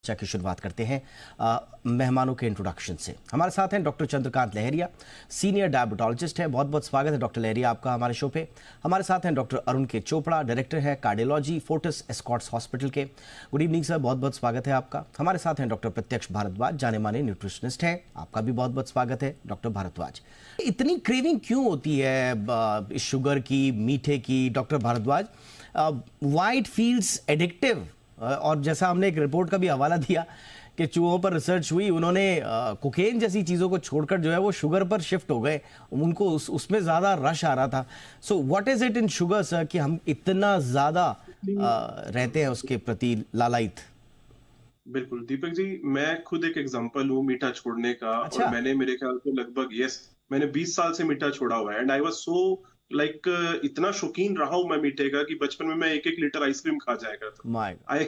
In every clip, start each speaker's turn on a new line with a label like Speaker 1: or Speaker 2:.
Speaker 1: चर्चा की शुरुआत करते हैं मेहमानों के इंट्रोडक्शन से। हमारे साथ हैं डॉक्टर चंद्रकांत लहरिया, सीनियर डायबिटोलॉजिस्ट है। बहुत बहुत स्वागत है डॉक्टर लहरिया आपका हमारे शो पे। हमारे साथ हैं डॉक्टर अरुण के चोपड़ा, डायरेक्टर है कार्डियोलॉजी फोर्टिस एस्कॉर्ट्स हॉस्पिटल के। गुड इवनिंग सर, बहुत बहुत स्वागत है आपका। हमारे साथ हैं डॉक्टर प्रत्यक्ष भारद्वाज, जाने माने न्यूट्रिशनिस्ट हैं, आपका भी बहुत बहुत स्वागत है डॉक्टर भारद्वाज। इतनी क्रेविंग क्यों होती है शुगर की, मीठे की doctor Bhardwaj? Why it feels addictive? और जैसा हमने एक रिपोर्ट का भी हवाला दिया कि चूहों पर रिसर्च हुई, उन्होंने कोकेन जैसी चीज़ों को छोड़कर जो है वो शुगर पर शिफ्ट हो गए, उनको उसमें ज़्यादा रश आ रहा था। So what is it in sugar sir कि हम इतना ज़्यादा रहते हैं उसके प्रति लालायित?
Speaker 2: बिल्कुल दीपक जी, मैं खुद एक एग्जांपल हूँ मीठा छोड़ने का।
Speaker 1: अच्छा।
Speaker 2: और मैंने मेरे ख्याल से लगभग मैंने 20 साल से मीठा छोड़ा हुआ है। And I was so like इतना शौकीन रहा हूँ मैं मीठे का कि बचपन में मैं 1-1 लीटर आइसक्रीम खा जाया करता था।
Speaker 1: माय
Speaker 2: आई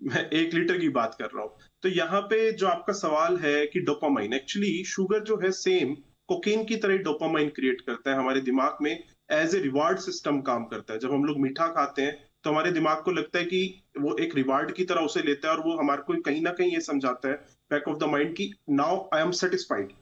Speaker 2: मैं 1 लीटर की बात कर रहा हूँ। तो यहाँ पे जो आपका सवाल है कि डोपामाइन, एक्चुअली शुगर जो है सेम कोकेन की तरह डोपामाइन क्रिएट करता है हमारे दिमाग में। एज ए रिवार्ड सिस्टम काम करता है। जब हम लोग मीठा खाते हैं तो हमारे दिमाग को लगता है कि वो एक रिवार्ड की तरह उसे लेता है, और वो हमारे को कहीं ना कहीं ये समझाता है बैक ऑफ द माइंड कि नाउ आई एम सेटिस्फाइड।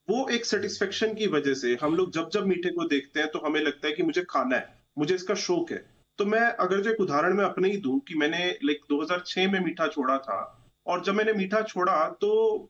Speaker 2: वो एक सेटिस्फेक्शन की वजह से हम लोग जब जब मीठे को देखते हैं तो हमें लगता है कि मुझे खाना है, मुझे इसका शौक है। तो मैं अगर जो एक उदाहरण मैं अपने ही दूं कि मैंने 2006 में मीठा छोड़ा था। और जब मैंने मीठा छोड़ा तो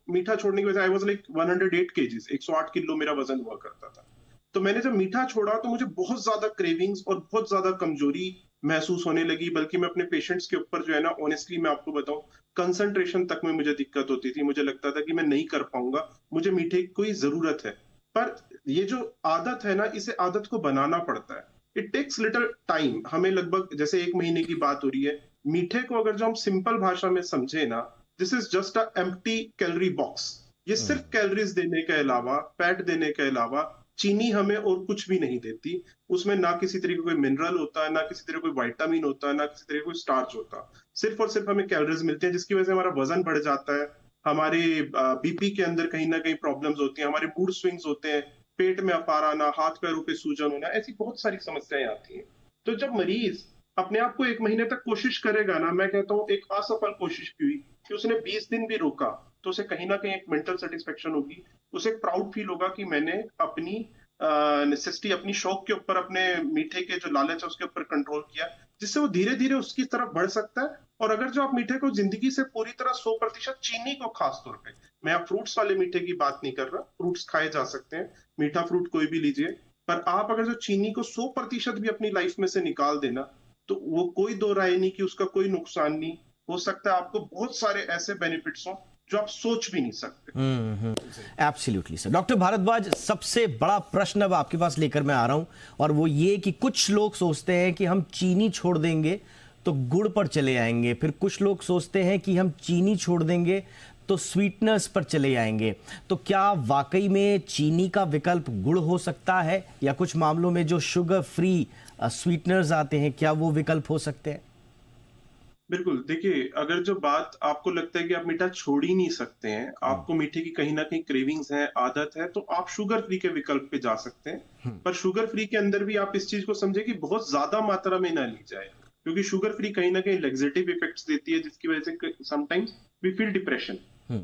Speaker 2: मीठा छोड़ने की वजह आई वाज 108 केजीज, 108 किलो मेरा वजन हुआ करता था। तो मैंने जब मीठा छोड़ा तो मुझे बहुत ज्यादा क्रेविंग्स और बहुत ज्यादा कमजोरी महसूस होने लगी। बल्कि मैं अपने पेशेंट्स के ऊपर जो है ना, ऑनेस्टली मैं आपको बताऊं, कंसंट्रेशन तक में मुझे दिक्कत होती थी। मुझे लगता था कि मैं नहीं कर पाऊंगा, मुझे मीठे की कोई जरूरत है। पर ये जो आदत है ना, इसे आदत को बनाना पड़ता है। It takes little time. हमें लगभग जैसे 1 महीने की बात हो रही है। मीठे को अगर जो हम सिंपल भाषा में समझे ना, this is just a empty calorie box. ये सिर्फ कैलोरीज देने के अलावा, फैट देने के अलावा चीनी हमें और कुछ भी नहीं देती। उसमें ना किसी तरह का कोई मिनरल होता है, ना किसी तरह कोई विटामिन होता है, ना किसी तरह का कोई स्टार्च होता है। सिर्फ और सिर्फ हमें कैलोरीज मिलती हैं, जिसकी वजह से हमारा वजन बढ़ जाता है। हमारे बीपी के अंदर कहीं ना कहीं प्रॉब्लम्स होती हैं, हमारे मूड स्विंग्स होते हैं, पेट में अफार आना, हाथ पैरों पे सूजन होना, ऐसी बहुत सारी समस्याएं आती हैं। तो जब मरीज अपने आप को 1 महीने तक कोशिश करेगा ना, मैं कहता हूँ एक असफल कोशिश की हुई कि उसने 20 दिन भी रोका, तो उसे कहीं ना कहीं एक मेंटल सेटिस्फेक्शन होगी। उसे एक प्राउड फील होगा कि मैंने अपनी नेसेसिटी, अपनी शौक के ऊपर, अपने मीठे के जो लालच है उसके ऊपर कंट्रोल किया, जिससे वो धीरे धीरे उसकी तरफ बढ़ सकता है। और अगर जो आप मीठे को जिंदगी से पूरी तरह 100% चीनी को, खास तौर पे मैं आप फ्रूट्स वाले मीठे की बात नहीं कर रहा, फ्रूट्स खाए जा सकते हैं, मीठा फ्रूट कोई भी लीजिए। पर आप अगर जो चीनी को 100% भी अपनी लाइफ में से निकाल देना, तो वो कोई दो राय नहीं कि उसका कोई नुकसान नहीं हो सकता। आपको बहुत सारे ऐसे बेनिफिट्स हो जो आप सोच भी नहीं सकते।
Speaker 1: Absolutely sir. डॉक्टर भारद्वाज, सबसे बड़ा प्रश्न अब आपके पास लेकर मैं आ रहा हूं, और वो ये कि कुछ लोग सोचते हैं कि हम चीनी छोड़ देंगे तो गुड़ पर चले आएंगे, फिर कुछ लोग सोचते हैं कि हम चीनी छोड़ देंगे तो स्वीटनर्स पर चले आएंगे। तो क्या वाकई में चीनी का विकल्प गुड़ हो सकता है, या कुछ मामलों में जो शुगर फ्री स्वीटनर्स आते हैं, क्या वो विकल्प हो सकते हैं?
Speaker 2: बिल्कुल, देखिए, अगर जो बात आपको लगता है कि आप मीठा छोड़ ही नहीं सकते हैं, आपको मीठे की कहीं न कहीं क्रेविंग्स है, आदत है, तो आप शुगर फ्री के विकल्प पे जा सकते हैं। पर शुगर फ्री के अंदर भी आप इस चीज़ को समझें कि बहुत ज़्यादा मात्रा में ना ली जाए, क्योंकि शुगर फ्री कहीं न कहीं लैक्सेटिव इफेक्ट्स देती है, जिसकी वजह से समटाइम्स वी फील डिप्रेशन।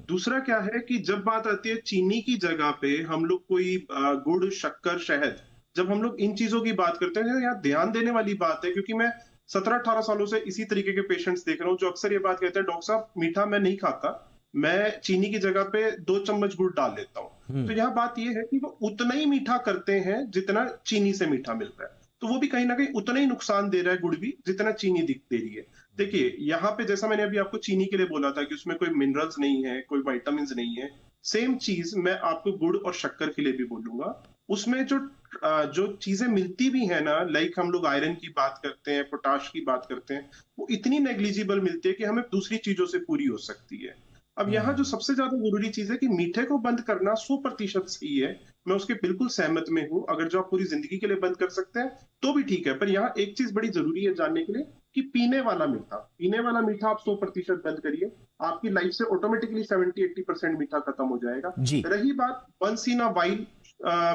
Speaker 2: दूसरा क्या है कि जब बात आती है चीनी की जगह पे हम लोग कोई गुड़, शक्कर, शहद, जब हम लोग इन चीज़ों की बात करते हैं, यहाँ ध्यान देने वाली बात है, क्योंकि मैं 17-18 सालों से इसी तरीके के पेशेंट्स देख रहा हूँ जो अक्सर ये बात कहते हैं, डॉक्टर साहब मीठा मैं नहीं खाता, मैं चीनी की जगह पे 2 चम्मच गुड़ डाल लेता हूँ। तो यहाँ बात ये है कि वो उतना ही मीठा करते हैं जितना चीनी से मीठा मिल रहा है। तो वो भी कहीं ना कहीं उतना ही नुकसान दे रहा है, गुड़ भी, जितना चीनी दे रही है। देखिए, यहाँ पे जैसा मैंने अभी आपको चीनी के लिए बोला था कि उसमें कोई मिनरल्स नहीं है, कोई विटामिन नहीं है, सेम चीज मैं आपको गुड़ और शक्कर के लिए भी बोलूंगा। उसमें जो चीजें मिलती भी है ना, लाइक हम लोग आयरन की बात करते हैं, पोटाश की बात करते हैं, वो इतनी नेग्लिजिबल मिलती है कि हमें दूसरी चीजों से पूरी हो सकती है। अब यहाँ जो सबसे ज्यादा जरूरी चीज है कि मीठे को बंद करना 100% सही है, मैं उसके बिल्कुल सहमत में हूं। अगर जो आप पूरी जिंदगी के लिए बंद कर सकते हैं तो भी ठीक है। पर यहाँ एक चीज बड़ी जरूरी है जानने के लिए कि पीने वाला मीठा आप 100% बंद करिए, आपकी लाइफ से ऑटोमेटिकली 70-80% मीठा खत्म हो जाएगा।
Speaker 1: जी।
Speaker 2: रही बात वंस इन अ वाइल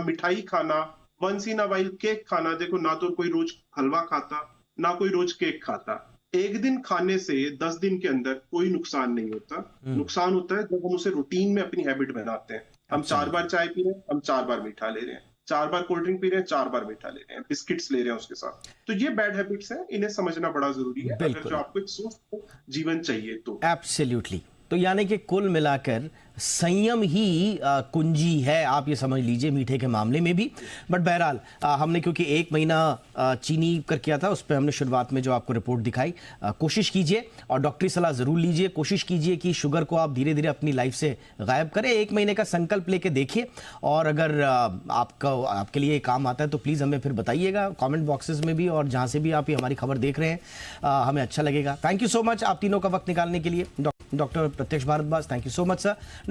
Speaker 2: मिठाई खाना, once in a while cake खाना, देखो, ना तो कोई रोज हलवा खाता, ना कोई रोज केक खाता। एक दिन खाने से 10 दिन के अंदर कोई नुकसान नहीं होता। नुकसान होता है जब हम उसे रूटीन में अपनी हैबिट बनाते हैं। हम 4 बार चाय पी रहे हैं, हम 4 बार मीठा ले रहे हैं, 4 बार कोल्ड ड्रिंक पी रहे हैं, 4 बार मीठा ले रहे हैं, बिस्किट्स ले रहे हैं उसके साथ। तो ये बैड हैबिट्स हैं, इन्हें समझना बड़ा जरूरी है अगर जो आपको एक स्वस्थ जीवन चाहिए तो।
Speaker 1: एब्सोल्युटली। तो यानी कि कुल मिलाकर संयम ही कुंजी है, आप ये समझ लीजिए मीठे के मामले में भी। बट बहरहाल हमने क्योंकि 1 महीना चीनी कर किया था, उस पर हमने शुरुआत में जो आपको रिपोर्ट दिखाई, कोशिश कीजिए और डॉक्टरी सलाह ज़रूर लीजिए। कोशिश कीजिए कि शुगर को आप धीरे धीरे अपनी लाइफ से गायब करें। 1 महीने का संकल्प लेके देखिए और अगर आपके लिए काम आता है तो प्लीज़ हमें फिर बताइएगा कमेंट बॉक्सेस में भी, और जहाँ से भी आप ये हमारी खबर देख रहे हैं हमें अच्छा लगेगा। थैंक यू सो मच आप तीनों का वक्त निकालने के लिए। Doctor Pratyaksh Bhardwaj, thank you so much sir.